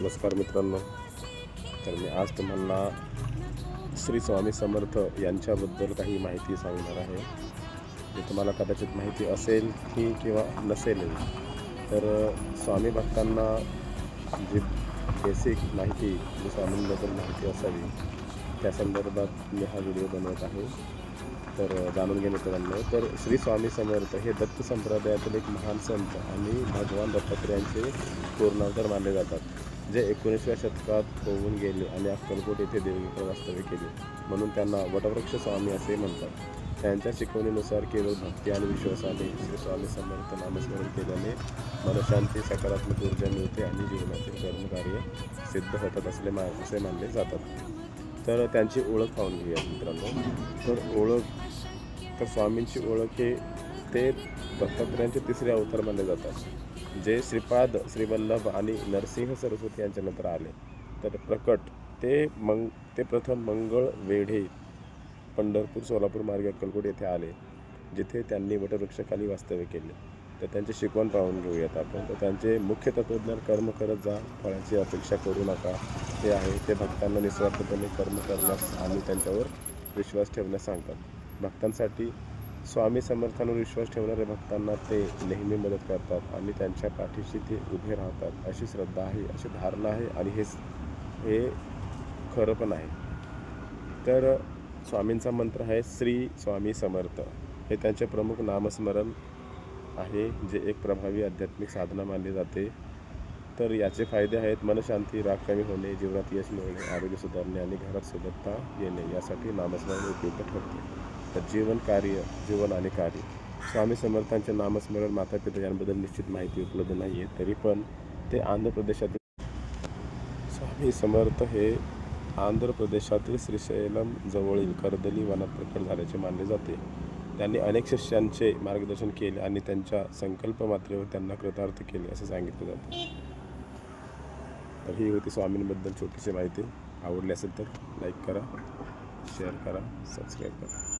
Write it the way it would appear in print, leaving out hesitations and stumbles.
नमस्कार मित्रांनो. तर मी आज तुम्हाला श्री स्वामी समर्थ यांच्याबद्दल काही माहिती सांगणार आहे, जे तुम्हाला कदाचित माहिती असेल की किंवा नसेलही. तर स्वामी भक्तांना जी बेसिक माहिती, जी स्वामींबद्दल माहिती असावी, त्या संदर्भात मी हा व्हिडिओ बनवत आहे. तर जाणून घ्या मित्रांनो. तर श्री स्वामी समर्थ हे दत्त संप्रदायातील एक महान संत आणि भगवान दत्तात्रेयांचे पूर्णावतार मानले जातात, जे 19व्या शतकात होऊन गेले आणि अक्कलकोट येथे देवगीत वास्तव्य केले, म्हणून त्यांना वटवृक्ष स्वामी असे म्हणतात. त्यांच्या शिकवणीनुसार केवळ भक्ती आणि विश्वासाने श्री स्वामी समर्थ नामस्मरण केल्याने मनशांती, सकारात्मक ऊर्जा मिळते आणि जीवनातील कर्मकार्य सिद्ध होतात असे मानले जातात. तर त्यांची ओळख पाहून घेऊया मित्रांनो. तर स्वामींची ओळख हे ते दत्तात्रेयांचे तिसरे अवतार मानले जातात, जे श्रीपाद, श्रीवल्लभ आणि नरसिंह सरस्वती यांच्यानंतर आले. तर प्रकट ते प्रथम मंगळ वेढे, पंढरपूर, सोलापूर मार्गे अक्कलकोट येथे आले, जिथे त्यांनी वटवृक्षाखाली वास्तव्य केले. तर त्यांची शिकवण पाहून घेऊयात आपण. तर त्यांचे मुख्य तत्त्वज्ञान कर्म करत जा, फळाची अपेक्षा करू नका हे आहे. ते भक्तांना निस्वार्थपणे कर्म करण्यास आणि त्यांच्यावर विश्वास ठेवण्यास सांगतात. भक्तांसाठी स्वामी समर्थांवर विश्वास ठेवणाऱ्या भक्तांना ते नेहमी मदत करतात आणि त्यांच्या पाठीशी ते उभे राहतात, अशी श्रद्धा आहे, अशी धारणा आहे आणि हे खरं पण आहे. तर स्वामींचा मंत्र आहे श्री स्वामी समर्थ. हे त्यांचे प्रमुख नामस्मरण आहे, जे एक प्रभावी आध्यात्मिक साधना मानली जाते. तर याचे फायदे आहेत: मनशांती, राग कमी होणे, जीवनात यश मिळणे, आरोग्य सुधारणे आणि घरात सुबत्ता येणे यासाठी नामस्मरण उपयुक्त ठरते. तर जीवन आणि कार्य. स्वामी समर्थांचे नामस्मरण मातापिता यांबद्दल निश्चित माहिती उपलब्ध नाही आहे, तरी पण ते स्वामी समर्थ हे आंध्र प्रदेशातील श्रीशैलम जवळील कर्दली वनात प्रकट झाल्याचे मानले जाते. त्यांनी अनेक शिष्यांचे मार्गदर्शन केले आणि त्यांच्या संकल्पमात्रेवर त्यांना कृतार्थ केले असे सांगितले जाते. तर ही होती स्वामींबद्दल छोटीशी माहिती. आवडली असेल तर लाईक करा, शेअर करा, सबस्क्राईब करा.